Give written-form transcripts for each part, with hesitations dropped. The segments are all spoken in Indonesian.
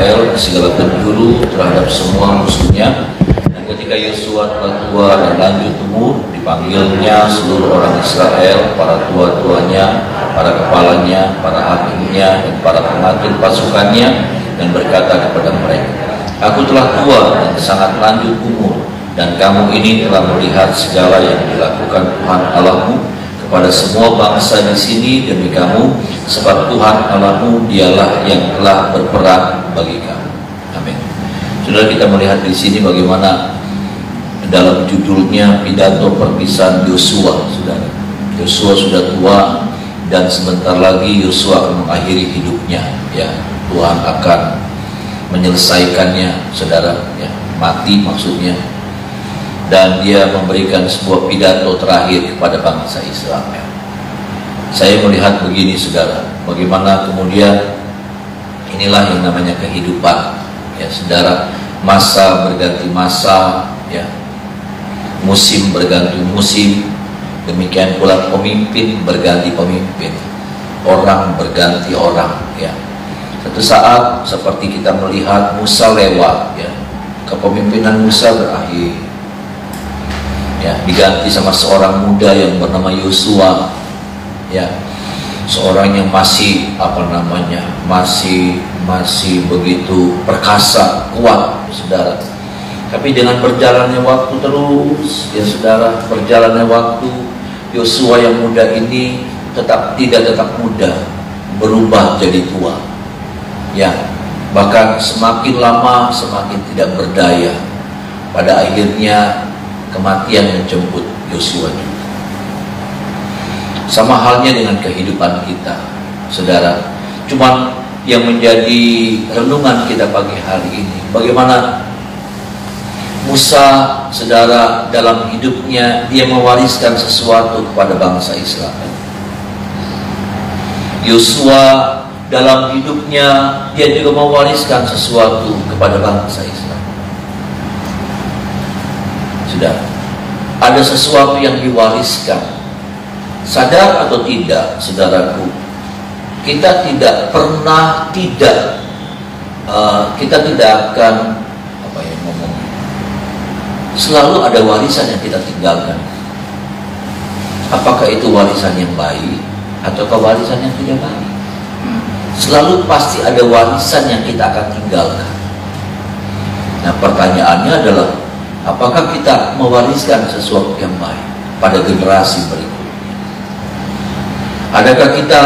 Israel, segala penjuru terhadap semua musuhnya. Dan ketika Yosua telah tua dan lanjut umur, dipanggilnya seluruh orang Israel, para tua-tuanya, para kepalanya, para hakimnya, dan para pengatur pasukannya, dan berkata kepada mereka, "Aku telah tua dan sangat lanjut umur, dan kamu ini telah melihat segala yang dilakukan Tuhan Allahmu kepada semua bangsa di sini demi kamu, sebab Tuhan Allahmu dialah yang telah berperang bagi kamu." Amin. Saudara, kita melihat di sini bagaimana dalam judulnya pidato perpisahan Yosua. Saudara, Yosua sudah tua dan sebentar lagi Yosua akan mengakhiri hidupnya. Ya, Tuhan akan menyelesaikannya, saudara. Ya, mati maksudnya. Dan dia memberikan sebuah pidato terakhir kepada bangsa Israel. Saya melihat begini, saudara, bagaimana kemudian inilah yang namanya kehidupan, ya saudara. Masa berganti masa, ya, musim berganti musim, demikian pula pemimpin berganti pemimpin, orang berganti orang, ya. Satu saat seperti kita melihat Musa lewat, ya, kepemimpinan Musa berakhir, ya, diganti sama seorang muda yang bernama Yosua, ya, seorang yang masih masih begitu perkasa, kuat, saudara. Tapi dengan berjalannya waktu terus, ya saudara, berjalannya waktu, Yosua yang muda ini tidak tetap muda, berubah jadi tua, ya, bahkan semakin lama semakin tidak berdaya. Pada akhirnya kematian menjemput Yosua juga. Sama halnya dengan kehidupan kita, saudara. Cuman yang menjadi renungan kita pagi hari ini, bagaimana Musa, saudara, dalam hidupnya dia mewariskan sesuatu kepada bangsa Israel. Yosua dalam hidupnya dia juga mewariskan sesuatu kepada bangsa Israel. Sudah ada sesuatu yang diwariskan, sadar atau tidak, saudaraku, kita tidak pernah kita tidak akan selalu ada warisan yang kita tinggalkan. Apakah itu warisan yang baik ataukah warisan yang tidak baik? Selalu pasti ada warisan yang kita akan tinggalkan. Nah, pertanyaannya adalah, apakah kita mewariskan sesuatu yang baik pada generasi berikutnya? Adakah kita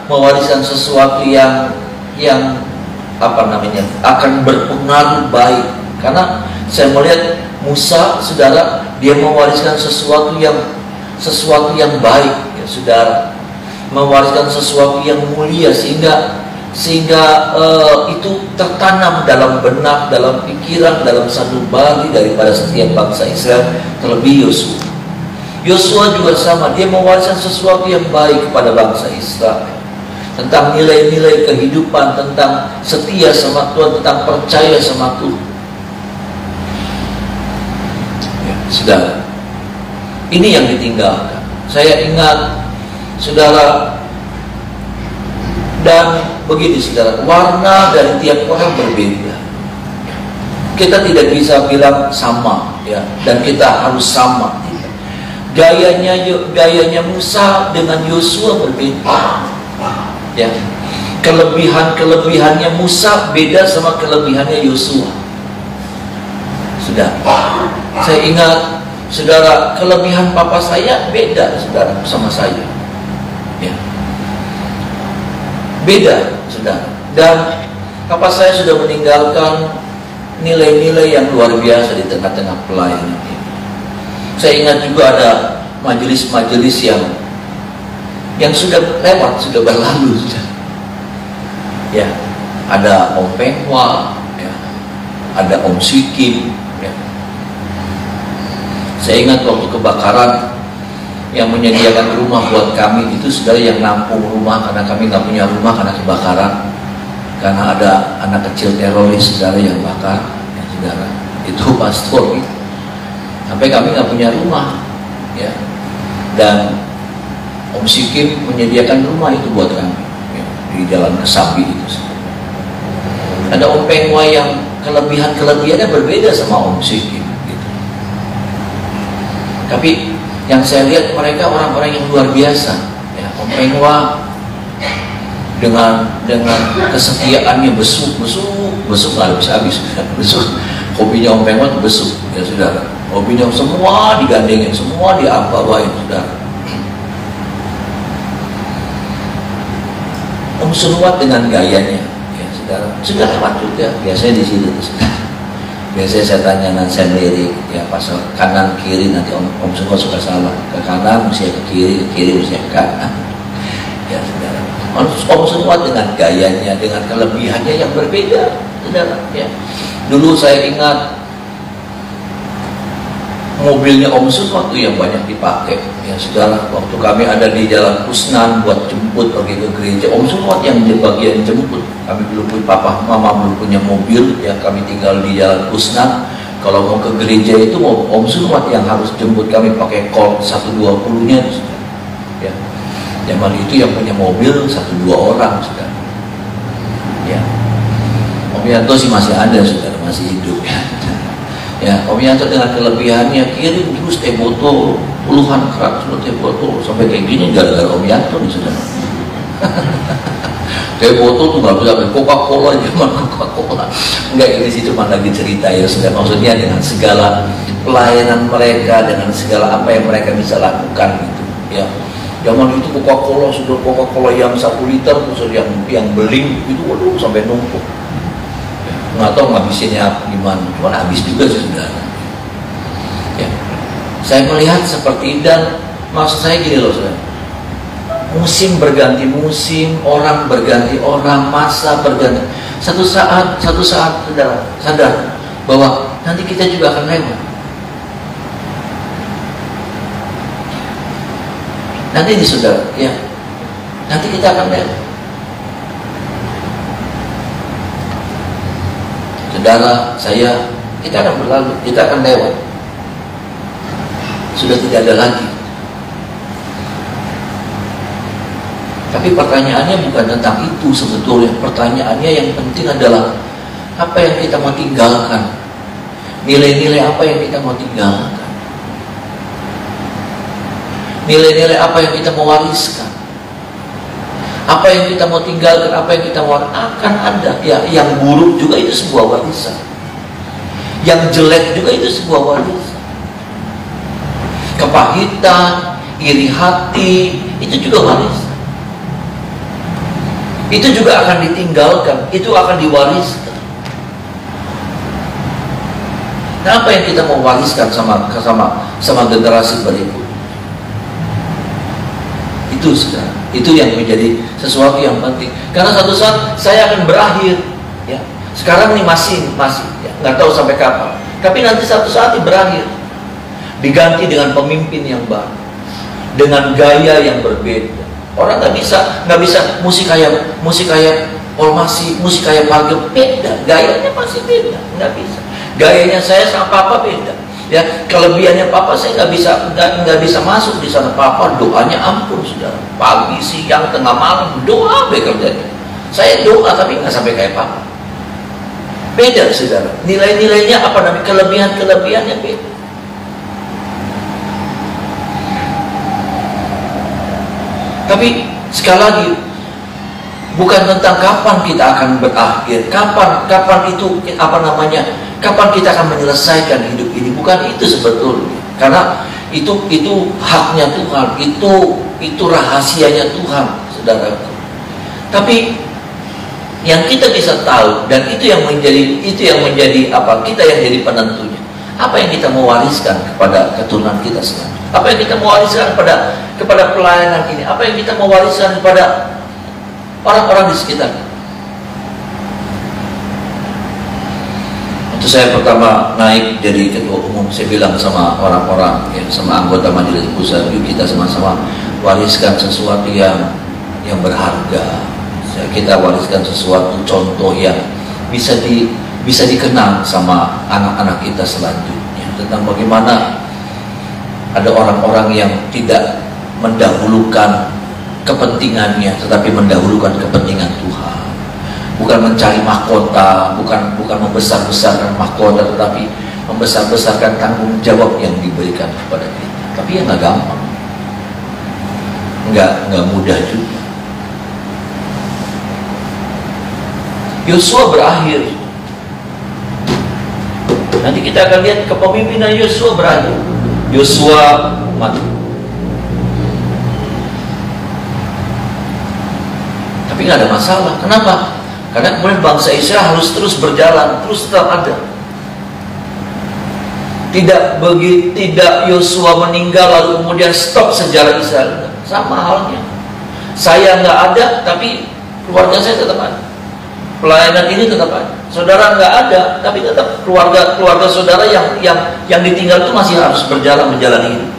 mewariskan sesuatu yang akan berpengaruh baik? Karena saya melihat Musa, saudara, dia mewariskan sesuatu yang baik, ya saudara, mewariskan sesuatu yang mulia sehingga itu tertanam dalam benak, dalam pikiran, dalam sanubari daripada setiap bangsa Israel, terlebih Yosua. Yosua juga sama, dia mewariskan sesuatu yang baik kepada bangsa Israel, tentang nilai-nilai kehidupan, tentang setia sama Tuhan, tentang percaya sama Tuhan. Saudara, ini yang ditinggalkan. Saya ingat, saudara, dan begini, saudara, warna dari tiap orang berbeda. Kita tidak bisa bilang sama, ya, dan kita harus sama. Gayanya Musa dengan Yosua berbeda, ya. Kelebihannya Musa beda sama kelebihannya Yosua. Sudah, saya ingat, saudara, kelebihan papa saya beda, saudara, sama saya, ya, beda, saudara. Dan papa saya sudah meninggalkan nilai-nilai yang luar biasa di tengah-tengah pelayanan ini. Saya ingat juga ada majelis-majelis yang sudah lewat, sudah berlalu, sudah, ya, ada Om Pengwa, ya, ada Om Sikim. Saya ingat waktu kebakaran yang menyediakan rumah buat kami itu, saudara, yang nampung rumah karena kami nggak punya rumah karena kebakaran, karena ada anak kecil teroris, saudara, yang bakar, ya, saudara, itu pastor, gitu. Sampai kami nggak punya rumah, ya, dan Om Sikim menyediakan rumah itu buat kami, ya, di Jalan Kesambi itu, saudara. Ada Om Pengwa yang kelebihannya berbeda sama Om Sikim gitu. Tapi yang saya lihat mereka orang-orang yang luar biasa ya. Om Pengwa dengan kesetiaannya besuk nggak habis besuk. Hobinya Om Pengwa itu besuk ya saudara. Hobinya semua digandengin, semua dibawain saudara. Om Sunwat dengan gayanya ya saudara, sudah lewat juga biasanya di situ. Biasanya saya tanya Nansen lirik ya, pas kanan kiri nanti Om Sunwat suka salah, ke kanan mesti ke kiri mesti ke kanan ya saudara. Om Sunwat dengan gayanya, dengan kelebihannya yang berbeda saudara ya. Dulu saya ingat mobilnya Om Sunwat itu yang banyak dipakai ya saudara. Waktu kami ada di Jalan Kusnan buat jemput pergi ke gereja, Om Sunwat yang di bagian jemput. Kami belum punya, papa mama belum punya mobil ya, kami tinggal di Jalan Kusnan. Kalau mau ke gereja itu Om Sunwat yang harus jemput kami pakai Colt 120 nya ya. Zaman itu yang punya mobil 1-2 orang saudara ya. Om Yanto sih masih ada saudara, masih hidup ya. Ya, Om Yanto dengan kelebihannya kirim terus teh botol puluhan kerak teh botol sampai kayak gini gara-gara Om Yanto nih saudara. Teh botol tuh nggak bisa pakai Coca-Cola, zaman Coca-Cola. Enggak, ini sih cuma lagi cerita ya saudara. Maksudnya dengan segala pelayanan mereka, dengan segala apa yang mereka bisa lakukan gitu ya. Zaman itu Coca-Cola sudah Coca-Cola yang 1 liter terus yang beling itu waduh sampai numpuk. Nggak tahu ngabisinnya gimana, cuma habis juga sih saudara ya. Saya melihat seperti, dan maksud saya gini loh saudara, musim berganti musim, orang berganti orang, masa berganti. Satu saat saudara sadar bahwa nanti kita juga akan lewat. Nanti ini saudara ya, nanti kita akan lewat. Saudara, saya, kita akan berlalu, kita akan lewat. Sudah tidak ada lagi. Tapi pertanyaannya bukan tentang itu sebetulnya. Pertanyaannya yang penting adalah apa yang kita mau tinggalkan. Nilai-nilai apa yang kita mau tinggalkan. Nilai-nilai apa yang kita mau wariskan. Apa yang kita mau tinggalkan, apa yang kita mau akan ada ya. Yang buruk juga itu sebuah warisan, yang jelek juga itu sebuah warisan. Kepahitan, iri hati, itu juga warisan. Itu juga akan ditinggalkan, itu akan diwariskan. Nah, apa yang kita mau wariskan sama generasi berikut? Itu sudah, itu yang menjadi sesuatu yang penting. Karena satu saat saya akan berakhir ya. Sekarang ini masih ya, nggak tahu sampai kapan. Tapi nanti satu saat ini berakhir, diganti dengan pemimpin yang baru, dengan gaya yang berbeda. Orang nggak bisa musik kayak Ormasi, musik kayak Pagem, beda. Gayanya masih beda, nggak bisa. Gayanya saya sama Papa beda. Ya, kelebihannya Papa saya nggak bisa masuk di sana. Papa doanya ampun saudara, pagi, siang, tengah malam doa bekerjanya. Saya doa tapi nggak sampai kayak Papa. Beda saudara. Nilai-nilainya apa namanya, kelebihannya beda. Tapi sekali lagi, bukan tentang kapan kita akan berakhir, kapan itu apa namanya, kapan kita akan menyelesaikan hidup ini, bukan itu sebetulnya. Karena itu haknya Tuhan, itu rahasianya Tuhan, saudara. Tapi yang kita bisa tahu, dan itu yang menjadi apa, kita yang jadi penentunya. Apa yang kita mau wariskan kepada keturunan kita selanjutnya? Apa yang kita mau wariskan kepada pelayanan ini? Apa yang kita mau wariskan kepada orang-orang di sekitar? Waktu saya pertama naik jadi ketua umum, saya bilang sama orang-orang, ya, sama anggota majelis pusat, yuk kita sama-sama wariskan sesuatu yang berharga. Kita wariskan sesuatu contoh yang bisa dikenang sama anak-anak kita selanjutnya, tentang bagaimana ada orang-orang yang tidak mendahulukan kepentingannya, tetapi mendahulukan kepentingan Tuhan. bukan mencari mahkota, bukan membesar-besarkan mahkota, tetapi membesar-besarkan tanggung jawab yang diberikan kepada kita. Tapi ya nggak gampang, nggak mudah juga. Yosua berakhir. Nanti kita akan lihat kepemimpinan Yosua berakhir. Yosua mati. Tapi nggak ada masalah. Kenapa? Karena kemudian bangsa Israel harus terus berjalan, terus tetap ada. Tidak Yosua meninggal lalu kemudian stop sejarah Israel. Sama halnya. Saya nggak ada, tapi keluarga saya tetap ada. Pelayanan ini tetap ada. Saudara nggak ada, tapi tetap keluarga saudara yang ditinggal itu masih harus berjalan menjalani hidup.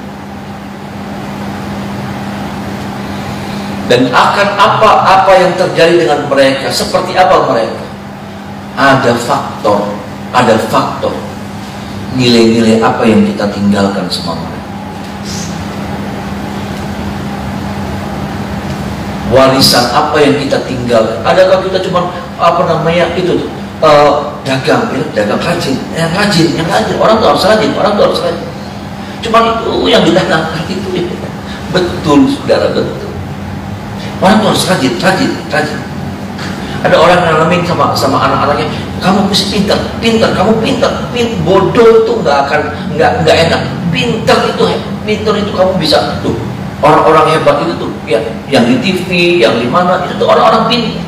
Dan akan apa yang terjadi dengan mereka, seperti apa mereka? Ada faktor nilai-nilai apa yang kita tinggalkan sama mereka. Warisan apa yang kita tinggalkan? Adakah kita cuma dagang rajin, yang rajin. Orang tuh harus rajin, Cuma itu yang ditanamkan itu ya. Betul, saudara, betul. Orang tuh harus rajin. Ada orang yang ngalamin sama anak-anaknya, kamu mesti pintar, kamu pintar. Bodoh itu nggak enak. Pintar itu kamu bisa tuh. Orang-orang hebat itu tuh, ya, yang di TV, yang di mana itu tuh orang-orang pintar.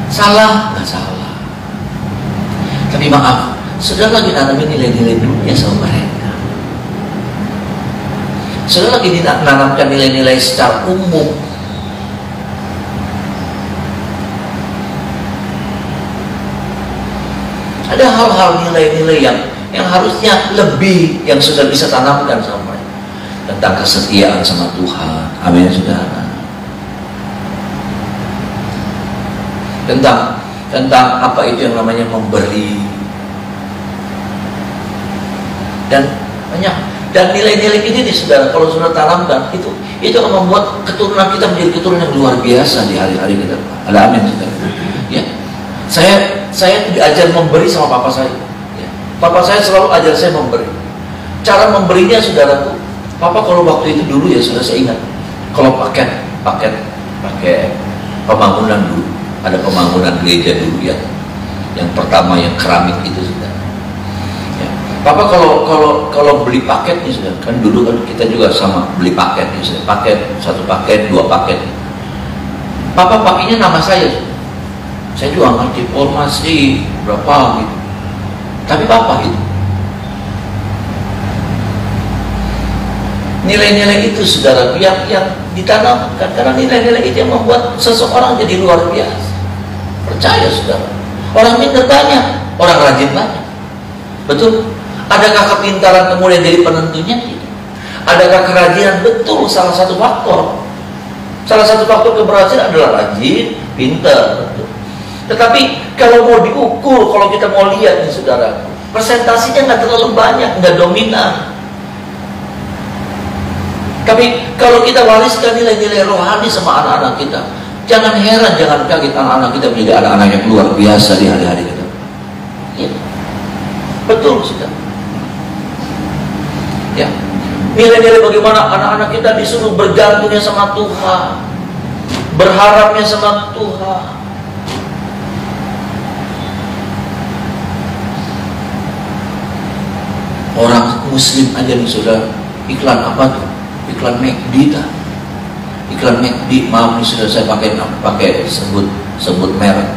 Salah, nggak salah. Tapi maaf, saudara lagi nanamin nilai-nilai dunia sama mereka. Saudara lagi nanamkan nilai-nilai secara umum. Ada hal-hal nilai-nilai yang harusnya lebih yang sudah bisa tanamkan sama mereka. Tentang kesetiaan sama Tuhan. Amin, saudara. Tentang apa itu yang namanya memberi. Dan banyak. Dan nilai-nilai ini nih saudara, kalau saudara tanamkan, itu akan membuat keturunan kita menjadi keturunan yang luar biasa di hari-hari kita. Ada amin, saudara. Ya. Saya diajar memberi sama papa saya. Ya. Papa saya selalu ajar saya memberi. Cara memberinya saudaraku, papa kalau waktu itu dulu ya sudah saya ingat. Kalau pakai pembangunan dulu, ada pembangunan gereja dulu ya. Yang pertama yang keramik itu saudara. Papa kalau beli paket nih sudah, kan dulu kan kita juga sama beli paket nih sudah, satu paket, 2 paket. Papa pakainya nama saya. Saya juga ngerti formasi berapa gitu. Tapi papa itu nilai-nilai itu saudara yang ditanamkan, karena nilai-nilai itu yang membuat seseorang jadi luar biasa. Percaya saudara. Orang pintar banyak, orang rajin banyak. Betul. Adakah kepintaran kemudian jadi penentunya? Tidak. Adakah kerajinan? Betul, salah satu faktor. Salah satu faktor keberhasilan adalah rajin, pintar. Betul. Tetapi kalau mau diukur, kalau kita mau lihat nih saudara, presentasinya nggak terlalu banyak, nggak dominan. Tapi kalau kita wariskan nilai-nilai rohani sama anak-anak kita, jangan heran, jangan kaget anak-anak kita menjadi anak-anak yang luar biasa di hari-hari kita. Ya. Betul saudara. Ya. Nilai-nilai bagaimana anak-anak kita disuruh bergantungnya sama Tuhan, berharapnya sama Tuhan. Orang muslim aja nih saudara, iklan apa tuh? Iklan McD dah. Iklan McD, maaf nih sudah saya pakai sebut merek.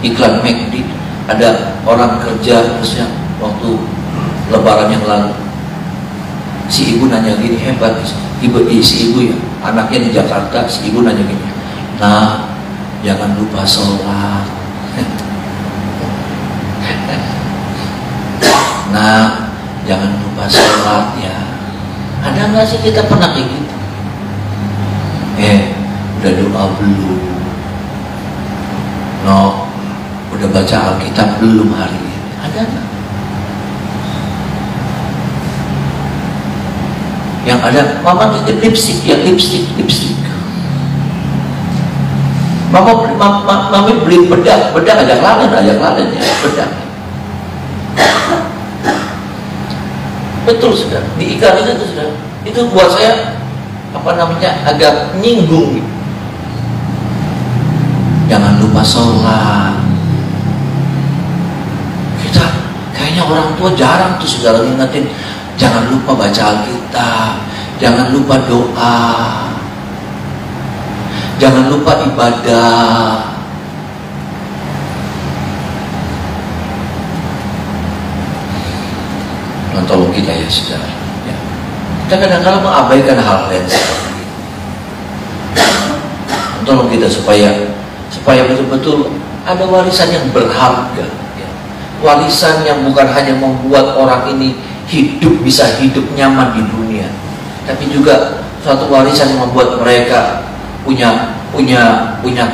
Iklan McD, ada orang kerja terusnya waktu lebaran yang lalu. Si ibu nanya gini, hebat si ibu ya, anaknya di Jakarta, si ibu nanya gini, nah jangan lupa sholat. Nah jangan lupa sholat ya. Ada nggak sih kita pernah kayak gitu? Udah doa belum? No, udah baca Alkitab belum hari ini? Ada nggak? Yang ada, mama titip lipstick ya, lipstick. Mami beli bedak ajak laden ya, bedak. Betul sudah, diiklanin itu sudah. Itu buat saya agak nyinggung. Jangan lupa sholat. Kita kayaknya orang tua jarang tuh saudara ngingetin, jangan lupa baca Alkitab, jangan lupa doa, jangan lupa ibadah. Tolong kita ya saudara. Ya. Kita kadang-kadang mengabaikan hal yang seperti ini. Tolong kita supaya betul-betul ada warisan yang berharga. Ya. Warisan yang bukan hanya membuat orang ini bisa hidup nyaman di dunia, tapi juga suatu warisan yang membuat mereka punya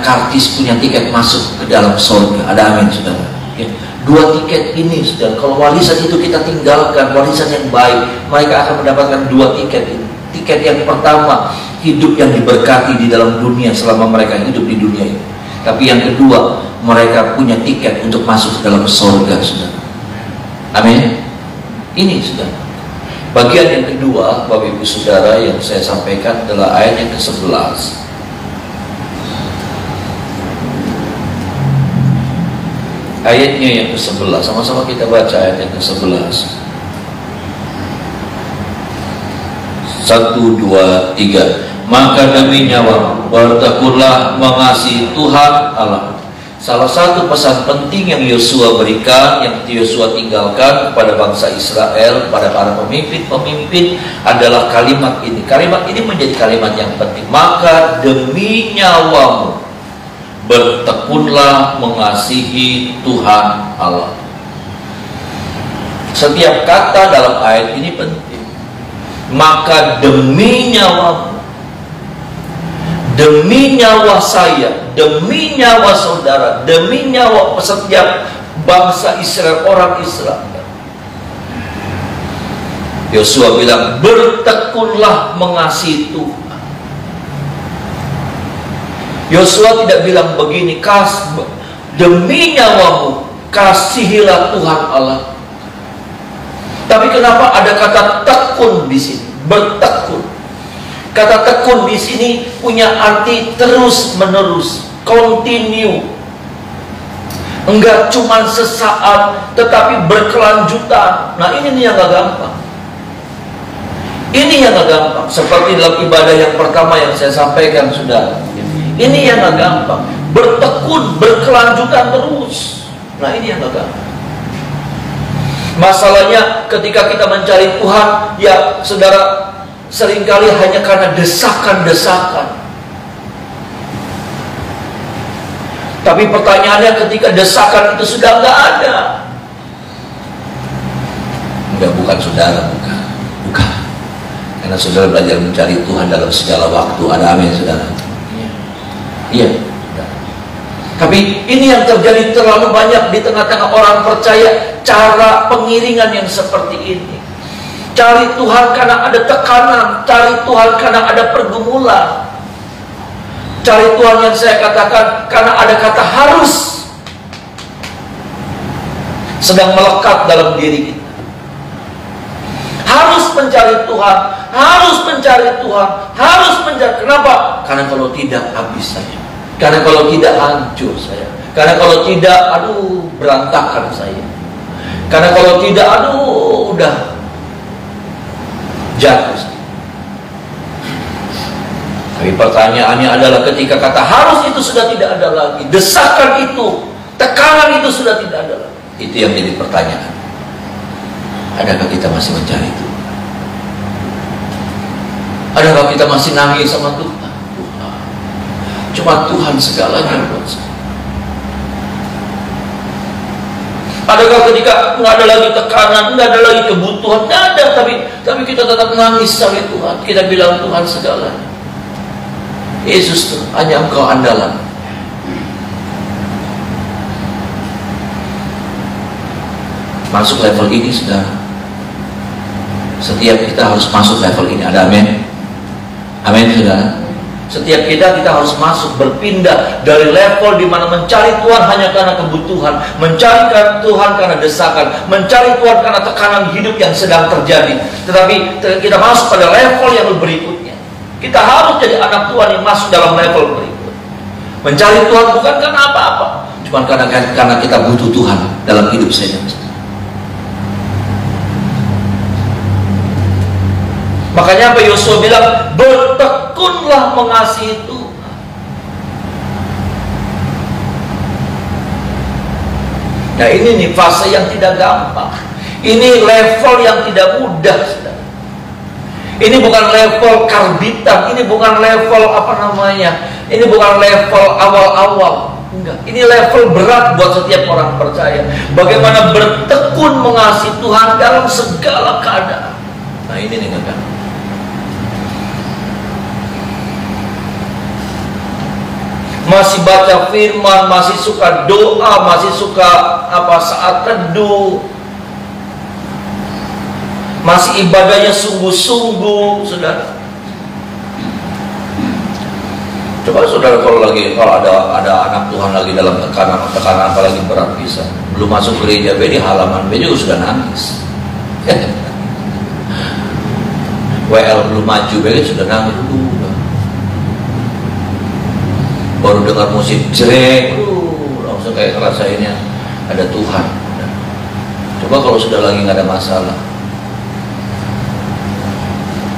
kartis, punya tiket masuk ke dalam surga. Ada amin saudara. Ya. 2 tiket ini saudara, kalau warisan itu kita tinggalkan, warisan yang baik, mereka akan mendapatkan 2 tiket ini. Tiket yang pertama, hidup yang diberkati di dalam dunia selama mereka hidup di dunia ini. Tapi yang kedua, mereka punya tiket untuk masuk ke dalam surga saudara. Amin. Ini saudara. Bagian yang kedua, Bapak Ibu Saudara, yang saya sampaikan adalah ayat yang ke-11. Ayatnya yang ke-11, sama-sama kita baca ayat yang ke-11. 1, 2, 3. Maka demi nyawa bertekunlah mengasihi Tuhan Allah. Salah satu pesan penting yang Yosua berikan, yang Yosua tinggalkan kepada bangsa Israel, pada para pemimpin adalah kalimat ini. Kalimat ini menjadi kalimat yang penting. Maka demi nyawamu bertekunlah mengasihi Tuhan Allah. Setiap kata dalam ayat ini penting. Maka demi nyawamu, demi nyawa saya, demi nyawa saudara, demi nyawa setiap bangsa Israel, orang Israel, Yosua bilang bertekunlah mengasihi Tuhan. Yosua tidak bilang begini, demi nyawamu kasihilah Tuhan Allah. Tapi kenapa ada kata tekun di sini? Bertekun. Kata tekun di sini punya arti terus menerus, continue. Enggak cuma sesaat, tetapi berkelanjutan. Nah ini nih yang gak gampang. Ini yang gak gampang. Seperti dalam ibadah yang pertama yang saya sampaikan sudah. Ini yang gak gampang. Bertekun, berkelanjutan terus. Nah ini yang gak gampang. Masalahnya ketika kita mencari Tuhan, ya saudara, seringkali hanya karena desakan-desakan. Tapi pertanyaannya ketika desakan itu sudah nggak ada. Enggak, bukan saudara, bukan. Karena saudara belajar mencari Tuhan dalam segala waktu. Ada amin saudara. Iya. Tapi ini yang terjadi terlalu banyak di tengah-tengah orang percaya, cara pengiringan yang seperti ini. Cari Tuhan karena ada tekanan, cari Tuhan karena ada pergumulan, cari Tuhan yang saya katakan karena ada kata harus sedang melekat dalam diri kita. Harus mencari Tuhan, harus mencari Tuhan, harus mencari. Kenapa? Karena kalau tidak habis saya. Karena kalau tidak hancur saya. Karena kalau tidak, aduh, berantakan saya. Karena kalau tidak, aduh, udah jatuh. Tapi pertanyaannya adalah ketika kata harus itu sudah tidak ada lagi, desakan itu, tekanan itu sudah tidak ada lagi. Itu yang jadi pertanyaan. Adakah kita masih mencari itu? Adakah kita masih nangis sama Tuhan? Cuma Tuhan segalanya buat saya. Adakah ketika nggak ada lagi tekanan, nggak ada lagi kebutuhan, nggak ada, tapi kita tetap nangis sama Tuhan. Kita bilang Tuhan segalanya. Yesus tuh hanya Engkau andalan. Masuk level ini saudara. Setiap kita harus masuk level ini. Ada amin? Amin saudara. Setiap kita harus masuk, berpindah dari level di mana mencari Tuhan hanya karena kebutuhan, mencari Tuhan karena desakan, mencari Tuhan karena tekanan hidup yang sedang terjadi. Tetapi kita masuk pada level yang berikutnya. Kita harus jadi anak Tuhan yang masuk dalam level berikut. Mencari Tuhan bukan karena apa-apa, cuma karena kita butuh Tuhan dalam hidup saya. Makanya apa Yosua bilang, bertekunlah mengasihi Tuhan. Nah ini nih fase yang tidak gampang. Ini level yang tidak mudah. Ini bukan level karbitan, ini bukan level ini bukan level awal-awal. Enggak, ini level berat buat setiap orang percaya. Bagaimana bertekun mengasihi Tuhan dalam segala keadaan. Nah ini nih kan. Masih baca firman, masih suka doa, masih suka saat teduh, masih ibadahnya sungguh-sungguh, saudara. Coba saudara kalau ada anak Tuhan lagi dalam tekanan apalagi berat bisa, belum masuk gereja B di halaman B juga sudah nangis. WL belum maju B sudah nangis dulu. Baru dengar musik jreng, langsung kayak ngerasainnya ada Tuhan. Coba kalau sudah lagi nggak ada masalah,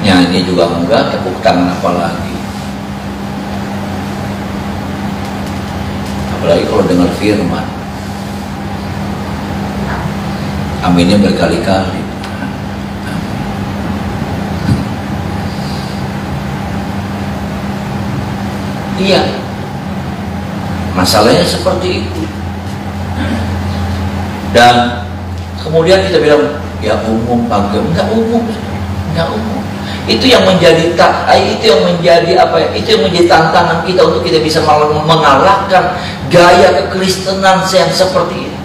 nyanyi juga enggak, tepuk tangan apalagi kalau dengar firman, aminnya berkali-kali. Iya. Masalahnya seperti itu. Dan kemudian kita bilang, ya umum pakai, enggak umum. Itu yang menjadi itu yang menjadi tantangan kita untuk kita bisa mengalahkan gaya kekristenan yang seperti ini.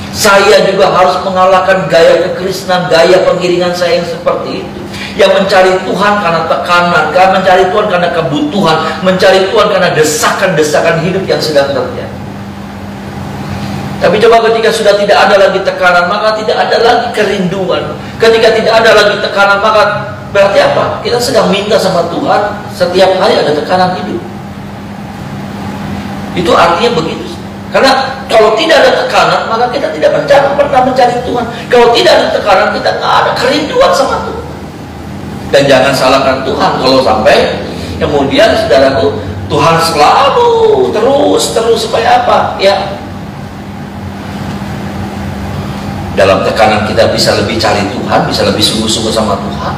Saya juga harus mengalahkan gaya kekristenan, gaya pengiringan saya yang seperti itu. Yang mencari Tuhan karena tekanan, mencari Tuhan karena kebutuhan, mencari Tuhan karena desakan-desakan hidup yang sedang terjadi. Tapi coba ketika sudah tidak ada lagi tekanan, maka tidak ada lagi kerinduan. Ketika tidak ada lagi tekanan, maka berarti apa? Kita sedang minta sama Tuhan, setiap hari ada tekanan hidup. Itu artinya begitu. Karena kalau tidak ada tekanan, maka kita tidak pernah mencari Tuhan. Kalau tidak ada tekanan, kita nggak ada kerinduan sama Tuhan. Dan jangan salahkan Tuhan kalau sampai kemudian saudaraku, Tuhan selalu terus supaya apa? Ya, dalam tekanan kita bisa lebih cari Tuhan, bisa lebih sungguh-sungguh sama Tuhan.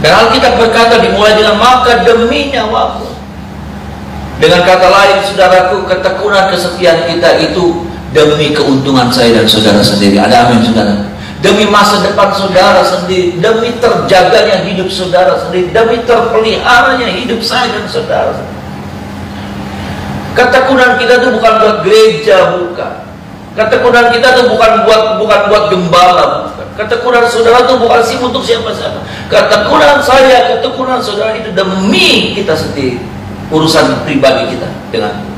Dan Alkitab berkata, dimulai dengan maka demi nyawamu. Dengan kata lain, saudaraku, ketekunan kesetiaan kita itu demi keuntungan saya dan saudara sendiri. Ada amin, saudara? Demi masa depan saudara sendiri, demi terjaganya hidup saudara sendiri, demi terpeliharanya hidup saya dan saudara sendiri. Ketekunan kita itu bukan buat gereja, bukan. Ketekunan kita itu bukan buat gembala, bukan. Ketekunan saudara itu bukan sih untuk siapa-siapa. Ketekunan saya, ketekunan saudara itu demi kita sendiri, urusan pribadi kita dengan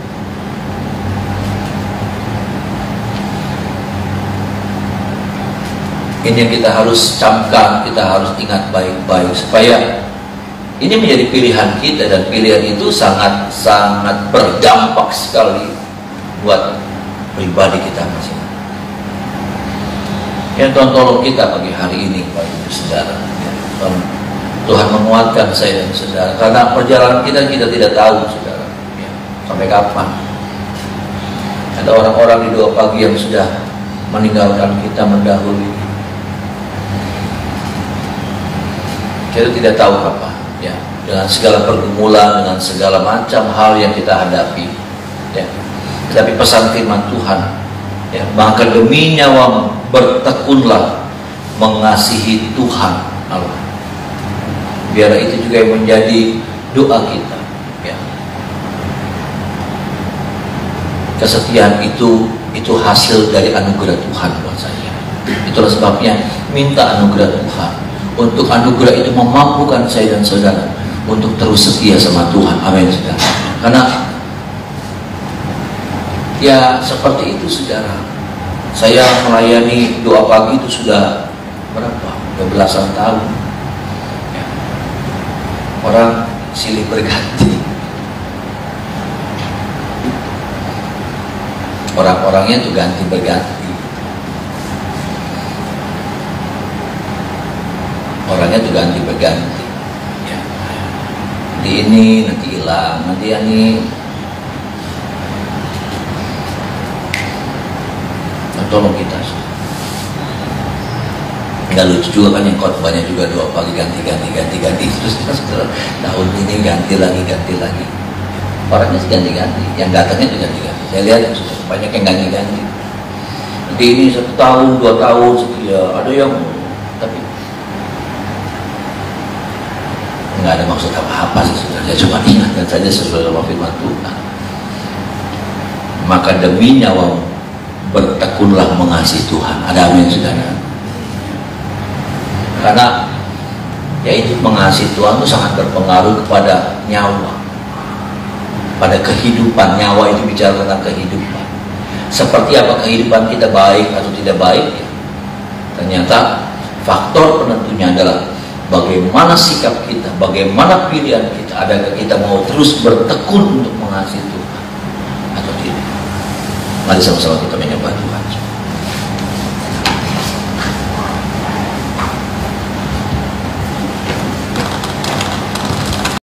ini yang kita harus camkan, kita harus ingat baik-baik supaya ini menjadi pilihan kita, dan pilihan itu sangat berdampak sekali buat pribadi kita masing-masing. Yang Tuhan tolong kita pagi hari ini, Bapak Ibu Saudara. Tuhan menguatkan saya dan saudara, karena perjalanan kita tidak tahu, saudara, sampai kapan. Ada orang-orang di 2 pagi yang sudah meninggalkan kita, mendahului. Kita tidak tahu kapan, ya, dengan segala pergumulan, dengan segala macam hal yang kita hadapi, ya. Tapi pesan firman Tuhan, ya, maka demi nyawamu bertekunlah mengasihi Tuhan Allah. Biar itu juga yang menjadi doa kita, ya. Kesetiaan itu hasil dari anugerah Tuhan buat saya. Itulah sebabnya minta anugerah Tuhan untuk anugerah itu memampukan saya dan saudara untuk terus setia sama Tuhan. Amin, saudara. Karena ya seperti itu, saudara. Saya melayani doa pagi itu sudah berapa? Udah belasan tahun. Ya. Orang silih berganti. Orang-orangnya tuh ganti berganti. Orangnya tuh ganti berganti. Ya. Nanti ini, nanti hilang, nanti ini. Tolong kita. Nggak lucu juga kan yang khotbahnya juga doa pagi ganti terus tahun ini ganti lagi. Orangnya sih ganti-ganti, yang datangnya juga ganti-ganti. Saya lihat banyak yang ganti-ganti. Nanti ini 1 tahun, 2 tahun setia, ada yang tapi nggak ada maksud apa-apa sih sebenarnya, cuma ingatkan saja sesuai dengan firman Tuhan. Maka demi nyawamu bertekunlah mengasihi Tuhan. Ada amin, saudara. Karena yaitu mengasihi Tuhan itu sangat berpengaruh kepada nyawa, pada kehidupan. Nyawa itu bicara tentang kehidupan. Seperti apa kehidupan kita, baik atau tidak baik ya. Ternyata faktor penentunya adalah bagaimana sikap kita, bagaimana pilihan kita. Adakah kita mau terus bertekun untuk mengasihi Tuhan atau tidak? Mari sama-sama kita menyembah Tuhan.